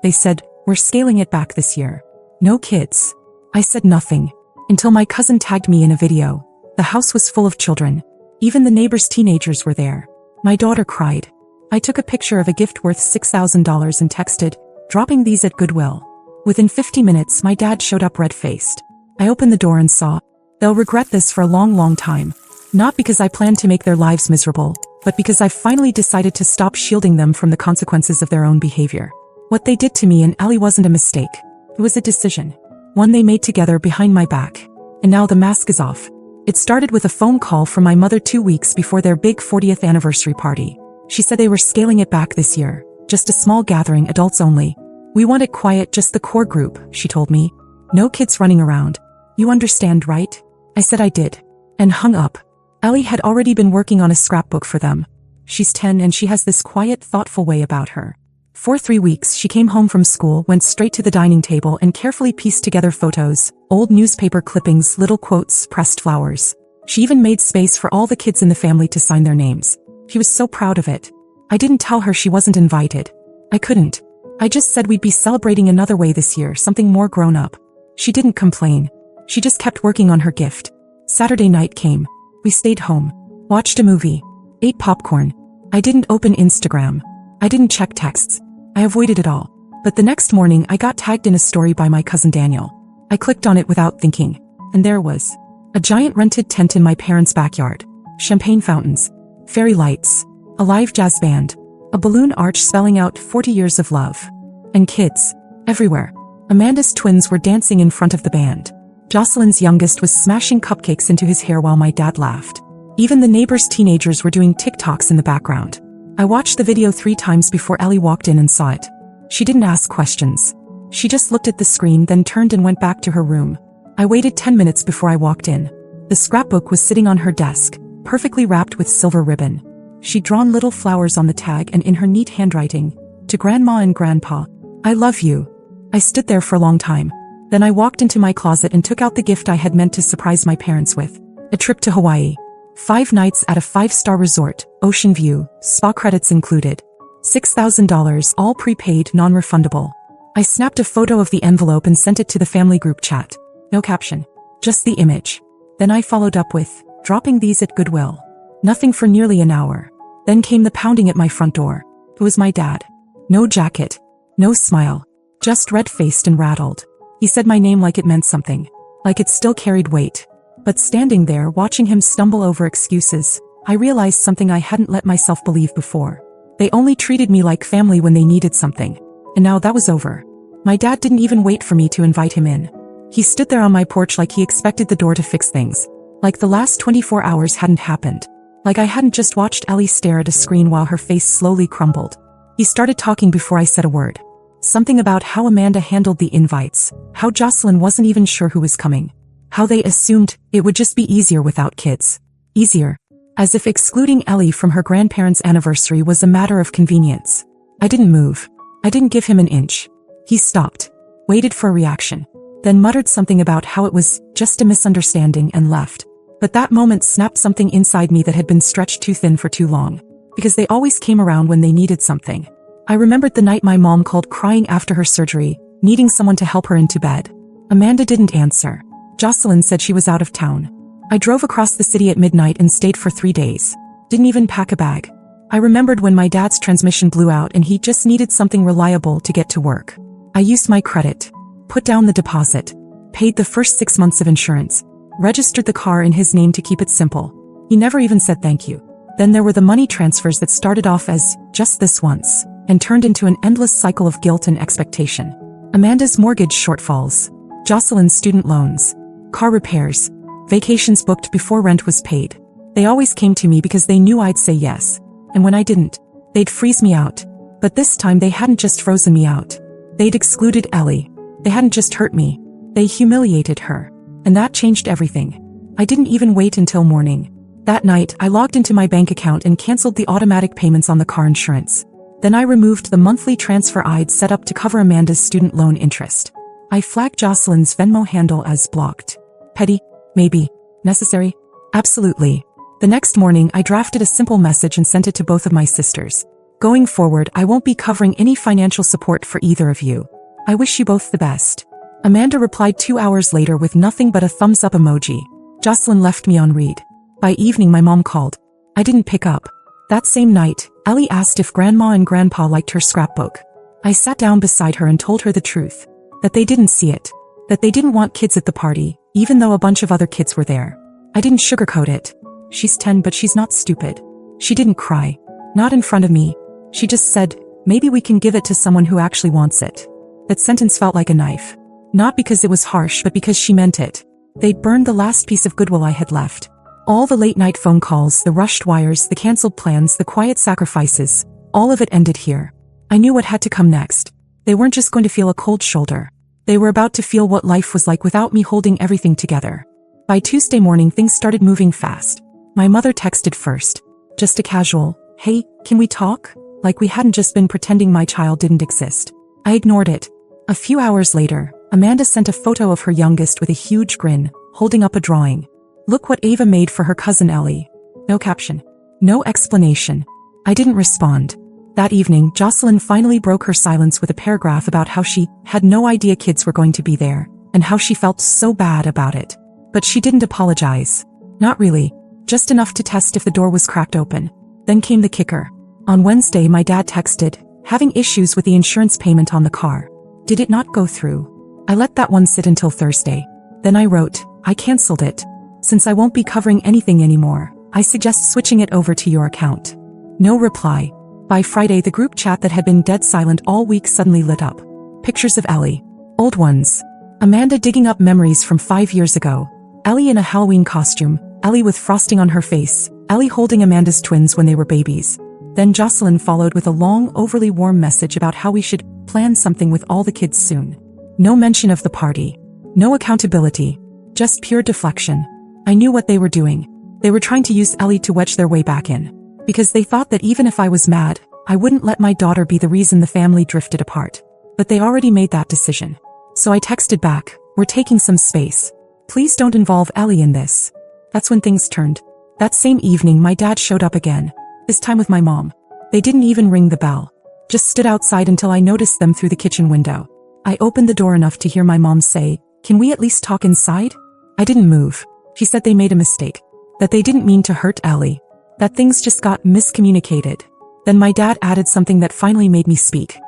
They said, "We're scaling it back this year. No kids." I said nothing. Until my cousin tagged me in a video. The house was full of children. Even the neighbors' teenagers were there. My daughter cried. I took a picture of a gift worth $6,000 and texted, "Dropping these at Goodwill." Within 50 minutes my dad showed up red-faced. I opened the door and saw, "They'll regret this for a long, long time." Not because I planned to make their lives miserable, but because I finally decided to stop shielding them from the consequences of their own behavior. What they did to me and Ellie wasn't a mistake. It was a decision. One they made together behind my back. And now the mask is off. It started with a phone call from my mother 2 weeks before their big 40th anniversary party. She said they were scaling it back this year. Just a small gathering, adults only. "We want it quiet, just the core group," she told me. "No kids running around. You understand, right?" I said I did. And hung up. Ellie had already been working on a scrapbook for them. She's 10 and she has this quiet, thoughtful way about her. For 3 weeks she came home from school, went straight to the dining table and carefully pieced together photos, old newspaper clippings, little quotes, pressed flowers. She even made space for all the kids in the family to sign their names. She was so proud of it. I didn't tell her she wasn't invited. I couldn't. I just said we'd be celebrating another way this year, something more grown up. She didn't complain. She just kept working on her gift. Saturday night came. We stayed home, watched a movie, ate popcorn. I didn't open Instagram. I didn't check texts. I avoided it all. But the next morning I got tagged in a story by my cousin Daniel. I clicked on it without thinking. And there was a giant rented tent in my parents' backyard. Champagne fountains. Fairy lights. A live jazz band. A balloon arch spelling out 40 years of love. And kids. Everywhere. Amanda's twins were dancing in front of the band. Jocelyn's youngest was smashing cupcakes into his hair while my dad laughed. Even the neighbors' teenagers were doing TikToks in the background. I watched the video 3 times before Ellie walked in and saw it. She didn't ask questions. She just looked at the screen, then turned and went back to her room. I waited 10 minutes before I walked in. The scrapbook was sitting on her desk, perfectly wrapped with silver ribbon. She'd drawn little flowers on the tag and in her neat handwriting, "To Grandma and Grandpa, I love you." I stood there for a long time. Then I walked into my closet and took out the gift I had meant to surprise my parents with. A trip to Hawaii. 5 nights at a 5-star resort, ocean view, spa credits included. $6,000, all prepaid, non-refundable. I snapped a photo of the envelope and sent it to the family group chat. No caption. Just the image. Then I followed up with, "Dropping these at Goodwill." Nothing for nearly an hour. Then came the pounding at my front door. It was my dad. No jacket. No smile. Just red-faced and rattled. He said my name like it meant something. Like it still carried weight. But standing there watching him stumble over excuses, I realized something I hadn't let myself believe before. They only treated me like family when they needed something. And now that was over. My dad didn't even wait for me to invite him in. He stood there on my porch like he expected the door to fix things. Like the last 24 hours hadn't happened. Like I hadn't just watched Ellie stare at a screen while her face slowly crumbled. He started talking before I said a word. Something about how Amanda handled the invites, how Jocelyn wasn't even sure who was coming. How they assumed it would just be easier without kids. Easier. As if excluding Ellie from her grandparents' anniversary was a matter of convenience. I didn't move. I didn't give him an inch. He stopped. Waited for a reaction. Then muttered something about how it was just a misunderstanding and left. But that moment snapped something inside me that had been stretched too thin for too long. Because they always came around when they needed something. I remembered the night my mom called crying after her surgery, needing someone to help her into bed. Amanda didn't answer. Jocelyn said she was out of town. I drove across the city at midnight and stayed for 3 days. Didn't even pack a bag. I remembered when my dad's transmission blew out and he just needed something reliable to get to work. I used my credit. Put down the deposit. Paid the first 6 months of insurance. Registered the car in his name to keep it simple. He never even said thank you. Then there were the money transfers that started off as just this once and turned into an endless cycle of guilt and expectation. Amanda's mortgage shortfalls. Jocelyn's student loans. Car repairs. Vacations booked before rent was paid. They always came to me because they knew I'd say yes. And when I didn't, they'd freeze me out. But this time they hadn't just frozen me out. They'd excluded Ellie. They hadn't just hurt me. They humiliated her. And that changed everything. I didn't even wait until morning. That night, I logged into my bank account and canceled the automatic payments on the car insurance. Then I removed the monthly transfer I'd set up to cover Amanda's student loan interest. I flagged Jocelyn's Venmo handle as blocked. Petty? Maybe. Necessary? Absolutely. The next morning, I drafted a simple message and sent it to both of my sisters. Going forward, I won't be covering any financial support for either of you. I wish you both the best. Amanda replied 2 hours later with nothing but a thumbs up emoji. Jocelyn left me on read. By evening my mom called. I didn't pick up. That same night, Ellie asked if Grandma and Grandpa liked her scrapbook. I sat down beside her and told her the truth. That they didn't see it. That they didn't want kids at the party, even though a bunch of other kids were there. I didn't sugarcoat it. She's 10 but she's not stupid. She didn't cry. Not in front of me. She just said, maybe we can give it to someone who actually wants it. That sentence felt like a knife. Not because it was harsh but because she meant it. They'd burned the last piece of goodwill I had left. All the late-night phone calls, the rushed wires, the cancelled plans, the quiet sacrifices, all of it ended here. I knew what had to come next. They weren't just going to feel a cold shoulder. They were about to feel what life was like without me holding everything together. By Tuesday morning things started moving fast. My mother texted first. Just a casual, hey, can we talk? Like we hadn't just been pretending my child didn't exist. I ignored it. A few hours later, Amanda sent a photo of her youngest with a huge grin, holding up a drawing. Look what Ava made for her cousin Ellie. No caption. No explanation. I didn't respond. That evening, Jocelyn finally broke her silence with a paragraph about how she had no idea kids were going to be there, and how she felt so bad about it. But she didn't apologize. Not really. Just enough to test if the door was cracked open. Then came the kicker. On Wednesday, my dad texted, having issues with the insurance payment on the car. Did it not go through? I let that one sit until Thursday. Then I wrote, I canceled it. Since I won't be covering anything anymore, I suggest switching it over to your account. No reply. By Friday, the group chat that had been dead silent all week suddenly lit up. Pictures of Ellie. Old ones. Amanda digging up memories from 5 years ago. Ellie in a Halloween costume. Ellie with frosting on her face. Ellie holding Amanda's twins when they were babies. Then Jocelyn followed with a long, overly warm message about how we should plan something with all the kids soon. No mention of the party. No accountability. Just pure deflection. I knew what they were doing. They were trying to use Ellie to wedge their way back in. Because they thought that even if I was mad, I wouldn't let my daughter be the reason the family drifted apart. But they already made that decision. So I texted back, we're taking some space. Please don't involve Ellie in this. That's when things turned. That same evening my dad showed up again. This time with my mom. They didn't even ring the bell. Just stood outside until I noticed them through the kitchen window. I opened the door enough to hear my mom say, can we at least talk inside? I didn't move. She said they made a mistake. That they didn't mean to hurt Ellie. That things just got miscommunicated. Then my dad added something that finally made me speak.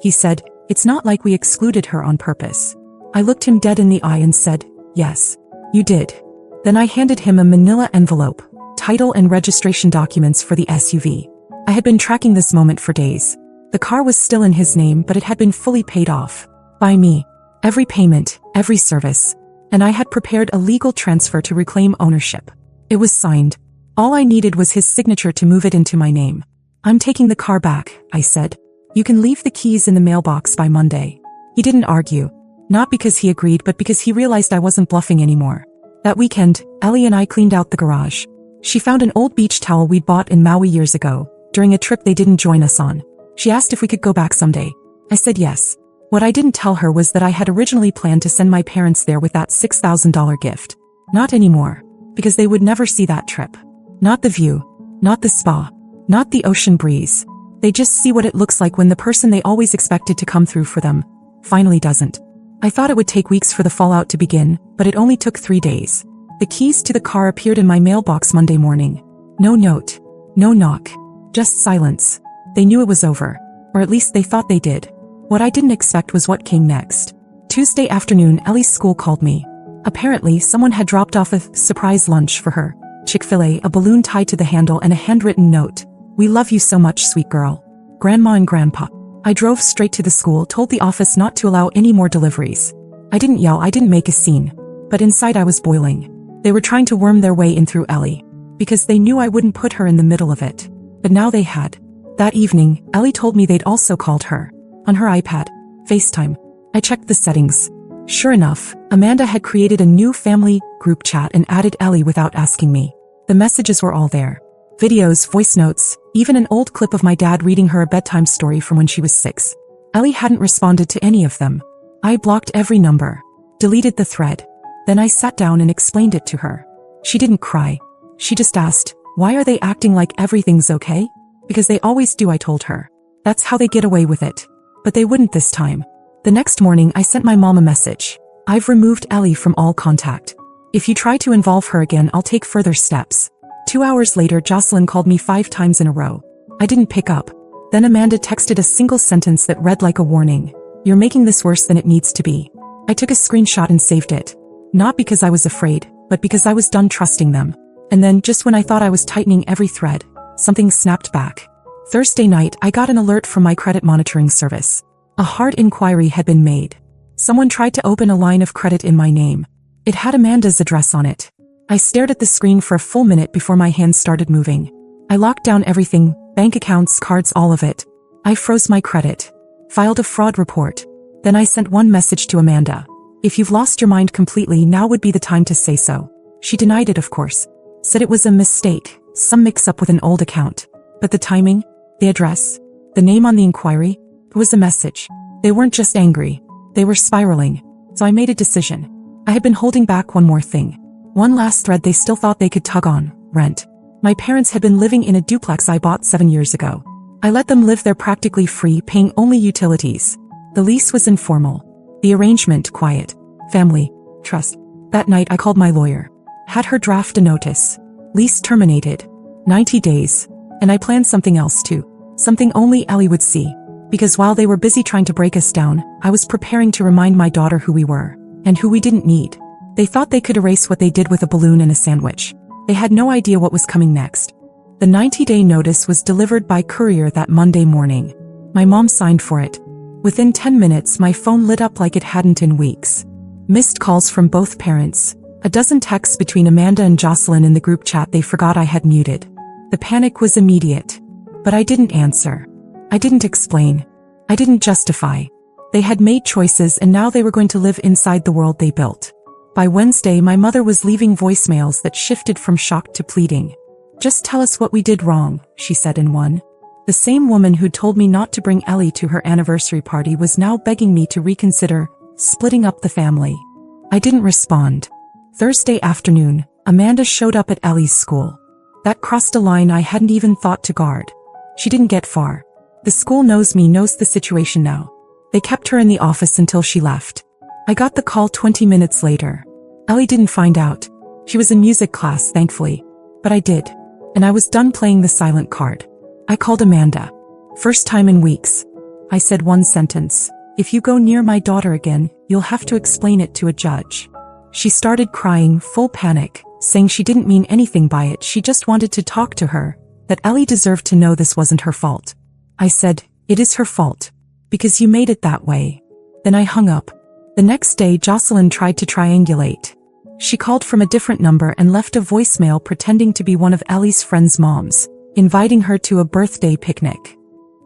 He said, it's not like we excluded her on purpose. I looked him dead in the eye and said, yes, you did. Then I handed him a manila envelope, title and registration documents for the SUV. I had been tracking this moment for days. The car was still in his name, but it had been fully paid off. By me. Every payment, every service. And I had prepared a legal transfer to reclaim ownership. It was signed. All I needed was his signature to move it into my name. I'm taking the car back, I said. You can leave the keys in the mailbox by Monday. He didn't argue. Not because he agreed, but because he realized I wasn't bluffing anymore. That weekend, Ellie and I cleaned out the garage. She found an old beach towel we'd bought in Maui years ago, during a trip they didn't join us on. She asked if we could go back someday. I said yes. What I didn't tell her was that I had originally planned to send my parents there with that $6,000 gift. Not anymore. Because they would never see that trip. Not the view. Not the spa. Not the ocean breeze. They just see what it looks like when the person they always expected to come through for them finally doesn't. I thought it would take weeks for the fallout to begin, but it only took 3 days. The keys to the car appeared in my mailbox Monday morning. No note. No knock. Just silence. They knew it was over. Or at least they thought they did. What I didn't expect was what came next. Tuesday afternoon, Ellie's school called me. Apparently, someone had dropped off a surprise lunch for her. Chick-fil-A, a balloon tied to the handle, and a handwritten note. We love you so much, sweet girl. Grandma and Grandpa. I drove straight to the school, told the office not to allow any more deliveries. I didn't yell, I didn't make a scene. But inside I was boiling. They were trying to worm their way in through Ellie. Because they knew I wouldn't put her in the middle of it. But now they had. That evening, Ellie told me they'd also called her. On her iPad. FaceTime. I checked the settings. Sure enough, Amanda had created a new family group chat and added Ellie without asking me. The messages were all there. Videos, voice notes, even an old clip of my dad reading her a bedtime story from when she was 6. Ellie hadn't responded to any of them. I blocked every number. Deleted the thread. Then I sat down and explained it to her. She didn't cry. She just asked, why are they acting like everything's okay? Because they always do, I told her. That's how they get away with it. But they wouldn't this time. The next morning I sent my mom a message. I've removed Ellie from all contact. If you try to involve her again, I'll take further steps. 2 hours later, Jocelyn called me 5 times in a row. I didn't pick up. Then Amanda texted a single sentence that read like a warning. You're making this worse than it needs to be. I took a screenshot and saved it. Not because I was afraid, but because I was done trusting them. And then, just when I thought I was tightening every thread, something snapped back. Thursday night, I got an alert from my credit monitoring service. A hard inquiry had been made. Someone tried to open a line of credit in my name. It had Amanda's address on it. I stared at the screen for a full minute before my hands started moving. I locked down everything, bank accounts, cards, all of it. I froze my credit. Filed a fraud report. Then I sent one message to Amanda. If you've lost your mind completely, now would be the time to say so. She denied it, of course. Said it was a mistake, some mix-up with an old account. But the timing, the address, the name on the inquiry, it was a message. They weren't just angry. They were spiraling. So I made a decision. I had been holding back one more thing. One last thread they still thought they could tug on: rent. My parents had been living in a duplex I bought 7 years ago. I let them live there practically free, paying only utilities. The lease was informal. The arrangement quiet. Family. Trust. That night I called my lawyer. Had her draft a notice. Lease terminated. 90 days. And I planned something else too. Something only Ellie would see. Because while they were busy trying to break us down, I was preparing to remind my daughter who we were. And who we didn't need. They thought they could erase what they did with a balloon and a sandwich. They had no idea what was coming next. The 90-day notice was delivered by courier that Monday morning. My mom signed for it. Within 10 minutes, my phone lit up like it hadn't in weeks. Missed calls from both parents. A dozen texts between Amanda and Jocelyn in the group chat they forgot I had muted. The panic was immediate. But I didn't answer. I didn't explain. I didn't justify. They had made choices and now they were going to live inside the world they built. By Wednesday, my mother was leaving voicemails that shifted from shock to pleading. Just tell us what we did wrong, she said in one. The same woman who told me not to bring Ellie to her anniversary party was now begging me to reconsider splitting up the family. I didn't respond. Thursday afternoon, Amanda showed up at Ellie's school. That crossed a line I hadn't even thought to guard. She didn't get far. The school knows me, knows the situation now. They kept her in the office until she left. I got the call 20 minutes later. Ellie didn't find out. She was in music class, thankfully. But I did. And I was done playing the silent card. I called Amanda. First time in weeks. I said one sentence. If you go near my daughter again, you'll have to explain it to a judge. She started crying, full panic, saying she didn't mean anything by it, she just wanted to talk to her, that Ellie deserved to know this wasn't her fault. I said, it is her fault. Because you made it that way. Then I hung up. The next day, Jocelyn tried to triangulate. She called from a different number and left a voicemail pretending to be one of Ellie's friends' moms, inviting her to a birthday picnic.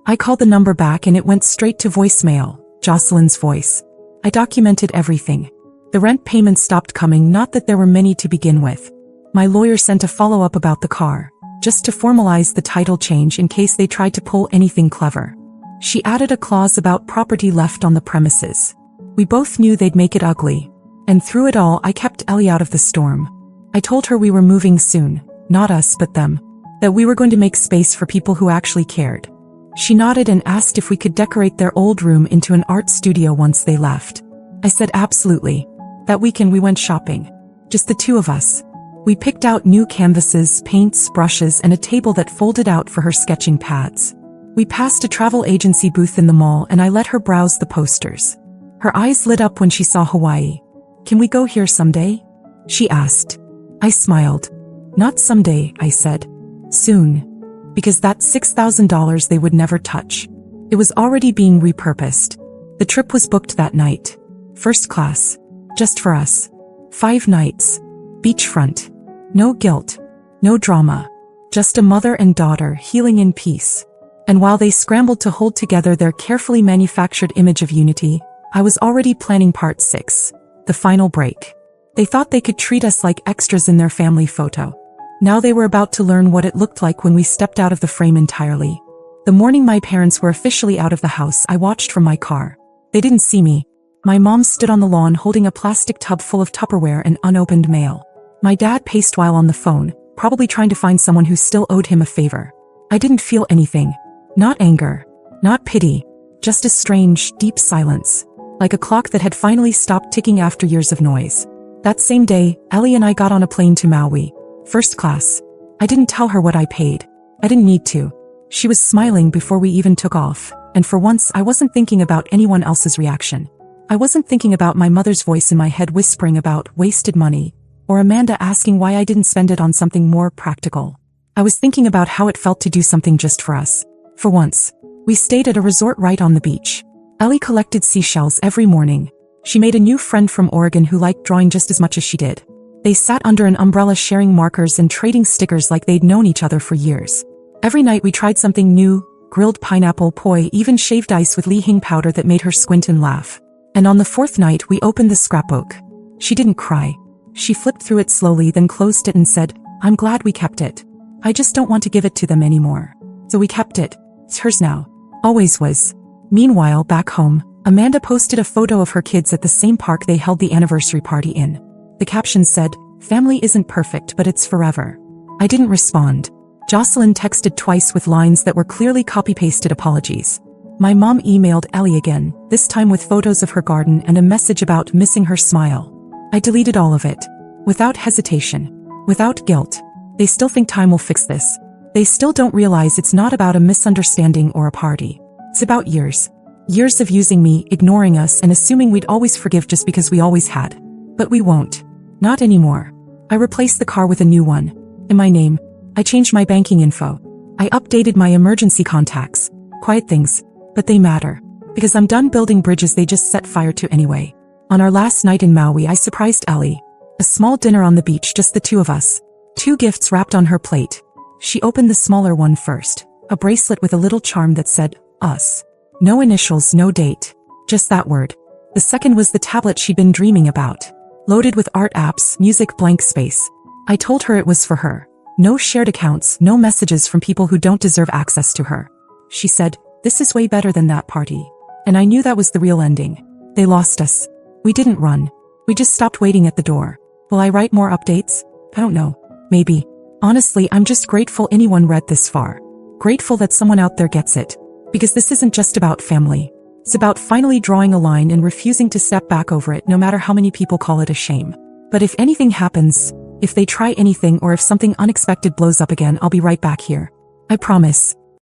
I called the number back and it went straight to voicemail, Jocelyn's voice. I documented everything. The rent payments stopped coming, not that there were many to begin with. My lawyer sent a follow-up about the car, just to formalize the title change in case they tried to pull anything clever. She added a clause about property left on the premises. We both knew they'd make it ugly. And through it all, I kept Ellie out of the storm. I told her we were moving soon, not us but them. That we were going to make space for people who actually cared. She nodded and asked if we could decorate their old room into an art studio once they left. I said absolutely. That weekend we went shopping. Just the two of us. We picked out new canvases, paints, brushes, and a table that folded out for her sketching pads. We passed a travel agency booth in the mall and I let her browse the posters. Her eyes lit up when she saw Hawaii. Can we go here someday? She asked. I smiled. Not someday, I said. Soon. Because that's $6,000 they would never touch. It was already being repurposed. The trip was booked that night. First class. Just for us. 5 nights. Beachfront. No guilt. No drama. Just a mother and daughter healing in peace. And while they scrambled to hold together their carefully manufactured image of unity, I was already planning part 6. The final break. They thought they could treat us like extras in their family photo. Now they were about to learn what it looked like when we stepped out of the frame entirely. The morning my parents were officially out of the house, I watched from my car. They didn't see me. My mom stood on the lawn holding a plastic tub full of Tupperware and unopened mail. My dad paced while on the phone, probably trying to find someone who still owed him a favor. I didn't feel anything. Not anger. Not pity. Just a strange, deep silence. Like a clock that had finally stopped ticking after years of noise. That same day, Ellie and I got on a plane to Maui. First class. I didn't tell her what I paid. I didn't need to. She was smiling before we even took off, and for once I wasn't thinking about anyone else's reaction. I wasn't thinking about my mother's voice in my head whispering about wasted money, or Amanda asking why I didn't spend it on something more practical. I was thinking about how it felt to do something just for us. For once. We stayed at a resort right on the beach. Ellie collected seashells every morning. She made a new friend from Oregon who liked drawing just as much as she did. They sat under an umbrella sharing markers and trading stickers like they'd known each other for years. Every night we tried something new, grilled pineapple poi, even shaved ice with Li Hing powder that made her squint and laugh. And on the fourth night we opened the scrapbook. She didn't cry. She flipped through it slowly, then closed it and said, "I'm glad we kept it. I just don't want to give it to them anymore." So we kept it. It's hers now. Always was. Meanwhile, back home, Amanda posted a photo of her kids at the same park they held the anniversary party in. The caption said, "Family isn't perfect, but it's forever." I didn't respond. Jocelyn texted twice with lines that were clearly copy-pasted apologies. My mom emailed Ellie again, this time with photos of her garden and a message about missing her smile. I deleted all of it. Without hesitation. Without guilt. They still think time will fix this. They still don't realize it's not about a misunderstanding or a party. It's about years. Years of using me, ignoring us, and assuming we'd always forgive just because we always had. But we won't. Not anymore. I replaced the car with a new one. In my name. I changed my banking info. I updated my emergency contacts. Quiet things. But they matter. Because I'm done building bridges they just set fire to anyway. On our last night in Maui, I surprised Ellie. A small dinner on the beach, just the two of us. 2 gifts wrapped on her plate. She opened the smaller one first. A bracelet with a little charm that said, "Us." No initials, no date. Just that word. The second was the tablet she'd been dreaming about. Loaded with art apps, music, blank space. I told her it was for her. No shared accounts, no messages from people who don't deserve access to her. She said, "This is way better than that party." And I knew that was the real ending. They lost us. We didn't run. We just stopped waiting at the door. Will I write more updates? I don't know. Maybe. Honestly, I'm just grateful anyone read this far. Grateful that someone out there gets it. Because this isn't just about family. It's about finally drawing a line and refusing to step back over it no matter how many people call it a shame. But if anything happens, if they try anything or if something unexpected blows up again, I'll be right back here. I promise.